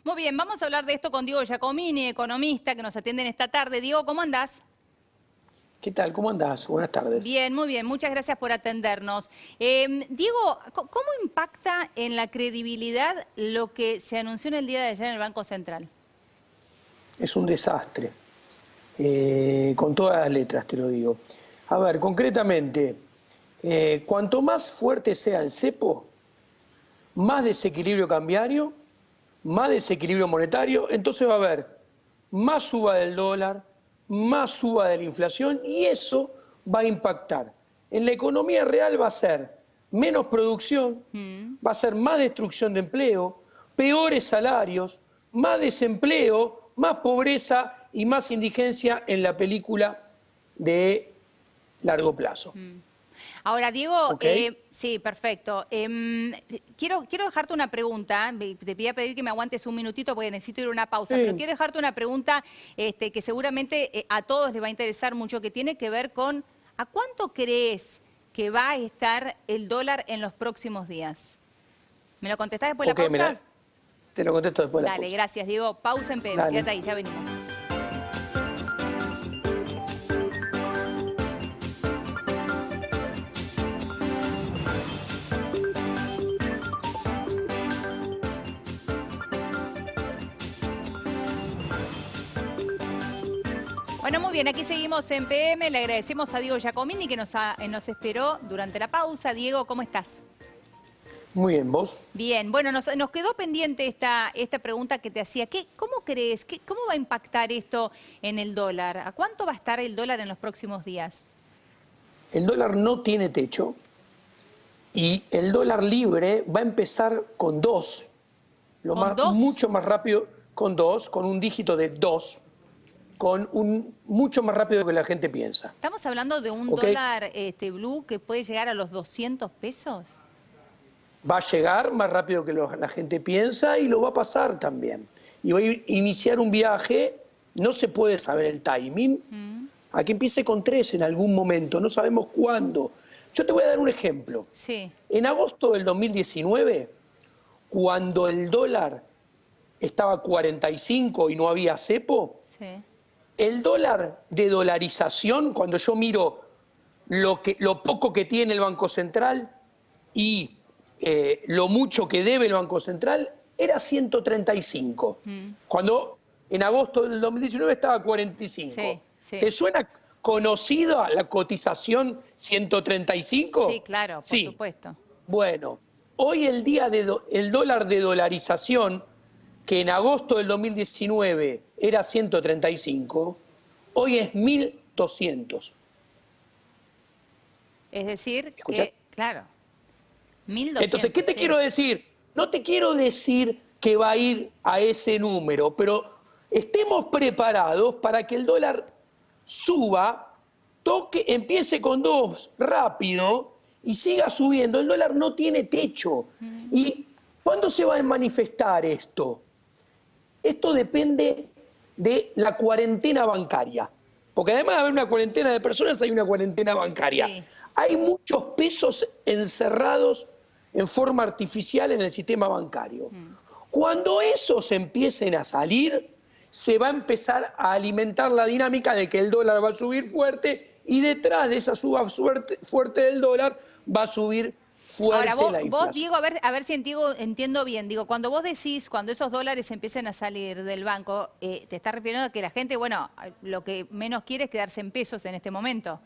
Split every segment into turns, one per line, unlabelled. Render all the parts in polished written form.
Muy bien, vamos a hablar de esto con Diego Giacomini, economista, que nos atiende en esta tarde. Diego, ¿cómo andás?
¿Qué tal? ¿Cómo andás? Buenas tardes.
Bien, muy bien. Muchas gracias por atendernos. Diego, ¿cómo impacta en la credibilidad lo que se anunció en el día de ayer en el Banco Central?
Es un desastre, con todas las letras te lo digo. A ver, concretamente, cuanto más fuerte sea el cepo, más desequilibrio cambiario, más desequilibrio monetario, entonces va a haber más suba del dólar, más suba de la inflación y eso va a impactar. En la economía real va a ser menos producción, va a ser más destrucción de empleo, peores salarios, más desempleo, más pobreza y más indigencia en la película de largo plazo.
Ahora, Diego,
¿Ok?
sí, perfecto. Quiero dejarte una pregunta. Te voy a pedir que me aguantes un minutito porque necesito ir a una pausa, pero
Sí.
quiero dejarte una pregunta que seguramente a todos les va a interesar mucho, que tiene que ver con ¿a cuánto crees que va a estar el dólar en los próximos días? ¿Me lo contestás después de la
Ok,
pausa?
mira, te lo contesto después de la
Dale,
pausa.
gracias, Diego. Pausa en PM.
Dale.
Quédate ahí, ya venimos. Bueno, muy bien, aquí seguimos en PM. Le agradecemos a Diego Giacomini que nos esperó durante la pausa. Diego, ¿cómo estás?
Muy bien, ¿vos?
Bien, bueno, nos quedó pendiente esta pregunta que te hacía. ¿Cómo crees? ¿Cómo va a impactar esto en el dólar? ¿A cuánto va a estar el dólar en los próximos días?
El dólar no tiene techo y el dólar libre va a empezar con 2,
¿Con dos?
mucho más rápido, con 2, con un dígito de 2, mucho más rápido que la gente piensa.
¿Estamos hablando de un
¿Ok?
dólar blue que puede llegar a los 200 pesos?
Va a llegar más rápido que la gente piensa y lo va a pasar también. Y va a iniciar un viaje, no se puede saber el timing, a que empiece con 3 en algún momento, no sabemos cuándo. Yo te voy a dar un ejemplo.
Sí,
En agosto del 2019, cuando el dólar estaba a 45 y no había cepo,
sí.
el dólar de dolarización, cuando yo miro lo poco que tiene el Banco Central y lo mucho que debe el Banco Central, era 135. Cuando en agosto del 2019 estaba a 45.
Sí, sí.
¿Te suena conocida la cotización
Sí,
135?
claro, por
Sí.
supuesto.
Bueno, hoy el dólar de dolarización, que en agosto del 2019 era 135, hoy es 1.200.
Es decir,
¿Escuchás?
que, claro,
Entonces, ¿qué
1.200,
te
sí.
quiero decir? No te quiero decir que va a ir a ese número, pero estemos preparados para que el dólar suba, empiece con 2 rápido y siga subiendo. El dólar no tiene techo. ¿Y cuándo se va a manifestar esto? Esto depende de la cuarentena bancaria. Porque además de haber una cuarentena de personas, hay una cuarentena bancaria.
Sí.
Hay muchos pesos encerrados en forma artificial en el sistema bancario. Cuando esos empiecen a salir, se va a empezar a alimentar la dinámica de que el dólar va a subir fuerte y detrás de esa suba fuerte del dólar va a subir
Ahora,
fuerte la
vos,
inflación.
Diego, a ver si entiendo bien. Digo, cuando vos decís, cuando esos dólares empiecen a salir del banco, te estás refiriendo a que la gente, bueno, lo que menos quiere es quedarse en pesos en este momento.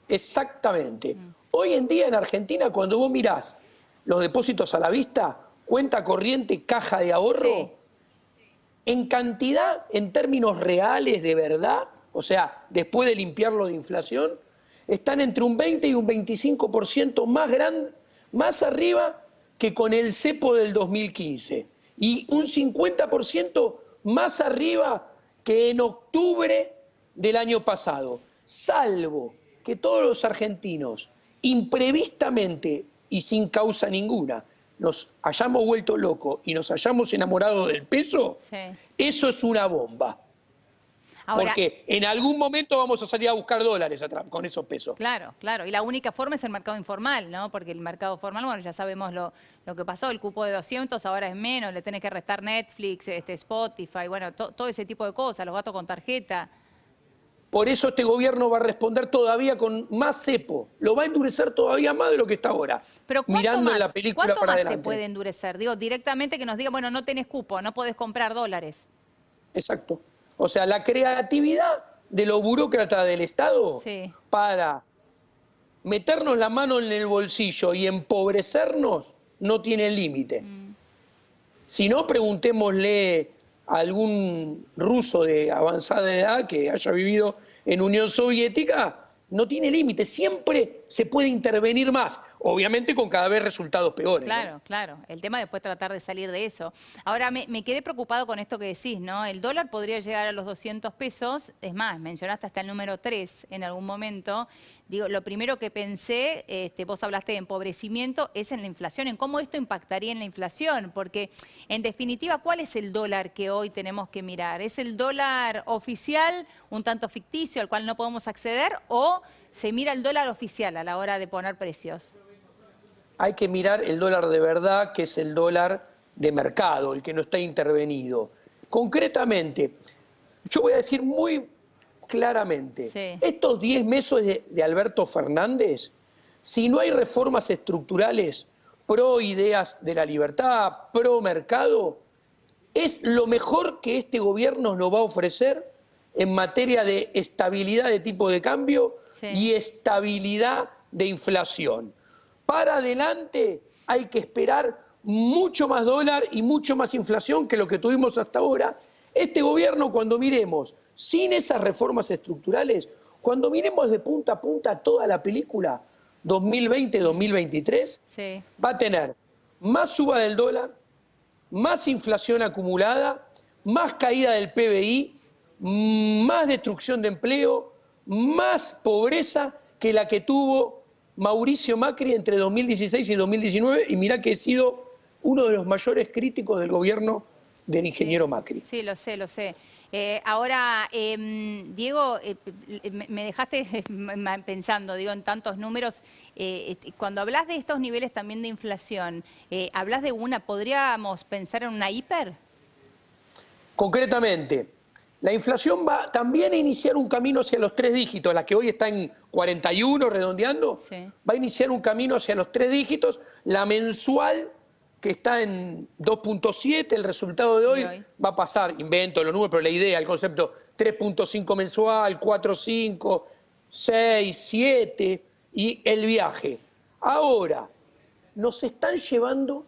Exactamente. Hoy en día en Argentina, cuando vos mirás los depósitos a la vista, cuenta corriente, caja de
Sí.
ahorro, en cantidad, en términos reales de verdad, o sea, después de limpiarlo de inflación, están entre un 20 y un 25% más arriba que con el cepo del 2015 y un 50% más arriba que en octubre del año pasado, salvo que todos los argentinos imprevistamente y sin causa ninguna nos hayamos vuelto locos y nos hayamos enamorado del peso,
Sí.
eso es una bomba.
Ahora,
Porque en algún momento vamos a salir a buscar dólares con esos pesos.
claro, claro. Y la única forma es el mercado informal, ¿no? Porque el mercado formal, bueno, ya sabemos lo que pasó, el cupo de 200 ahora es menos, le tenés que restar Netflix, Spotify, bueno, todo ese tipo de cosas, los gastos con tarjeta.
Por eso este gobierno va a responder todavía con más cepo. Lo va a endurecer todavía más de lo que está ahora.
Pero
Mirando la película
¿cuánto
para
más se
adelante.
puede endurecer? Digo, directamente que nos diga, bueno, no tenés cupo, no podés comprar dólares.
Exacto. O sea, la creatividad de los burócratas del Estado
Sí.
para meternos la mano en el bolsillo y empobrecernos no tiene límite. Si no, preguntémosle a algún ruso de avanzada edad que haya vivido en Unión Soviética, no tiene límite, siempre se puede intervenir más, obviamente con cada vez resultados peores.
Claro,
¿no?
claro. El tema es después tratar de salir de eso. Ahora, me quedé preocupado con esto que decís, ¿no? El dólar podría llegar a los 200 pesos. Es más, mencionaste hasta el número 3 en algún momento. Digo, lo primero que pensé, vos hablaste de empobrecimiento, es en la inflación, en cómo esto impactaría en la inflación. Porque, en definitiva, ¿cuál es el dólar que hoy tenemos que mirar? ¿Es el dólar oficial, un tanto ficticio, al cual no podemos acceder? ¿O se mira el dólar oficial a la hora de poner precios?
Hay que mirar el dólar de verdad, que es el dólar de mercado, el que no está intervenido. Concretamente, yo voy a decir muy claramente,
Sí.
estos 10 meses de Alberto Fernández, si no hay reformas estructurales pro ideas de la libertad, pro mercado, es lo mejor que este gobierno nos va a ofrecer en materia de estabilidad de tipo de cambio
Sí.
y estabilidad de inflación. Para adelante hay que esperar mucho más dólar y mucho más inflación que lo que tuvimos hasta ahora. Este gobierno, cuando miremos sin esas reformas estructurales, cuando miremos de punta a punta toda la película 2020-2023,
Sí.
va a tener más suba del dólar, más inflación acumulada, más caída del PBI, más destrucción de empleo, más pobreza que la que tuvo Mauricio Macri entre 2016 y 2019, y mirá que he sido uno de los mayores críticos del gobierno del ingeniero Macri.
Sí, lo sé, lo sé. Ahora, Diego, me dejaste pensando, digo, en tantos números. Cuando hablas de estos niveles también de inflación, hablas de ¿podríamos pensar en una hiper?
Concretamente, la inflación va también a iniciar un camino hacia los 3 dígitos, la que hoy está en 41 redondeando,
Sí.
va a iniciar un camino hacia los 3 dígitos, la mensual que está en 2.7, el resultado de hoy va a pasar, invento los números, pero la idea, el concepto 3.5 mensual, 4.5, 6, 7 y el viaje. Ahora, nos están llevando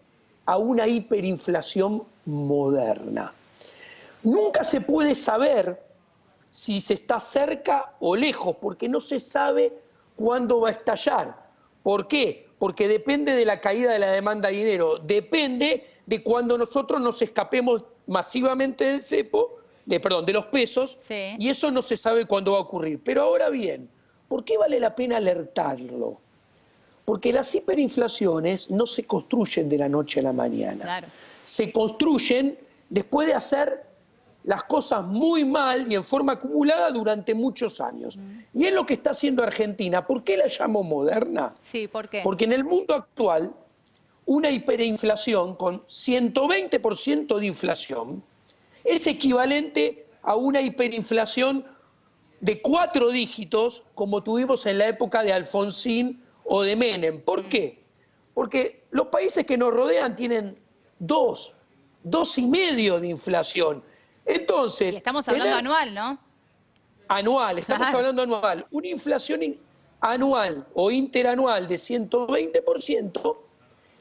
a una hiperinflación moderna. Nunca se puede saber si se está cerca o lejos, porque no se sabe cuándo va a estallar. ¿Por qué? Porque depende de la caída de la demanda de dinero, depende de cuando nosotros nos escapemos masivamente del cepo, de los pesos,
Sí.
y eso no se sabe cuándo va a ocurrir. Pero ahora bien, ¿por qué vale la pena alertarlo? Porque las hiperinflaciones no se construyen de la noche a la mañana.
Claro.
Se construyen después de hacer las cosas muy mal y en forma acumulada durante muchos años. Y es lo que está haciendo Argentina. ¿Por qué la llamo moderna?
Sí, ¿por qué?
Porque en el mundo actual, una hiperinflación con 120% de inflación es equivalente a una hiperinflación de 4 dígitos como tuvimos en la época de Alfonsín o de Menem. ¿Por qué? Porque los países que nos rodean tienen 2,5 de inflación. Entonces,
Y estamos hablando anual, ¿no?
Anual, estamos hablando anual. Una inflación anual o interanual de 120%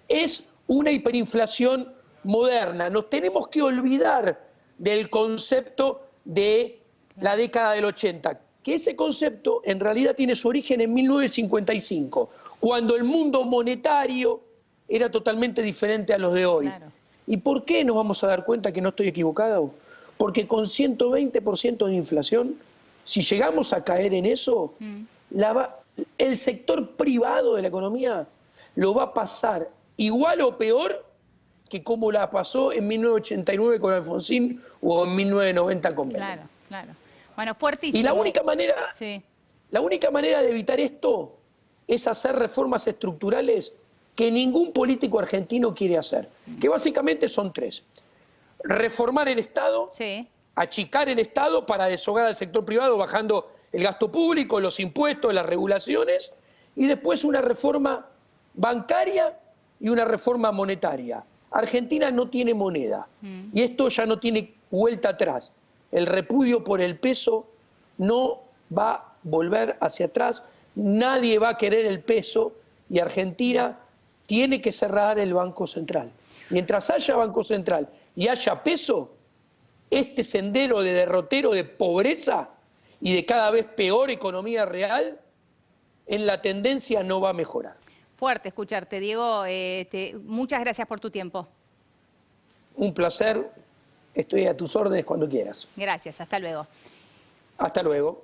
es una hiperinflación moderna. Nos tenemos que olvidar del concepto de la década del 80, que ese concepto en realidad tiene su origen en 1955, cuando el mundo monetario era totalmente diferente a los de hoy.
Claro.
¿Y por qué nos vamos a dar cuenta que no estoy equivocado? Porque con 120% de inflación, si llegamos a caer en eso, el sector privado de la economía lo va a pasar igual o peor que como la pasó en 1989 con Alfonsín o en 1990 con Menem.
Claro, claro. Bueno, fuertísimo.
Y la única manera,
Sí.
la única manera de evitar esto es hacer reformas estructurales que ningún político argentino quiere hacer, que básicamente son tres. Reformar el Estado,
Sí.
achicar el Estado para deshogar al sector privado bajando el gasto público, los impuestos, las regulaciones, y después una reforma bancaria y una reforma monetaria. Argentina no tiene moneda y esto ya no tiene vuelta atrás. El repudio por el peso no va a volver hacia atrás, nadie va a querer el peso y Argentina tiene que cerrar el Banco Central. Mientras haya Banco Central y haya peso, este sendero de derrotero, de pobreza y de cada vez peor economía real, en la tendencia no va a mejorar.
Fuerte escucharte, Diego. Muchas gracias por tu tiempo.
Un placer, estoy a tus órdenes cuando quieras.
Gracias, hasta luego.
Hasta luego.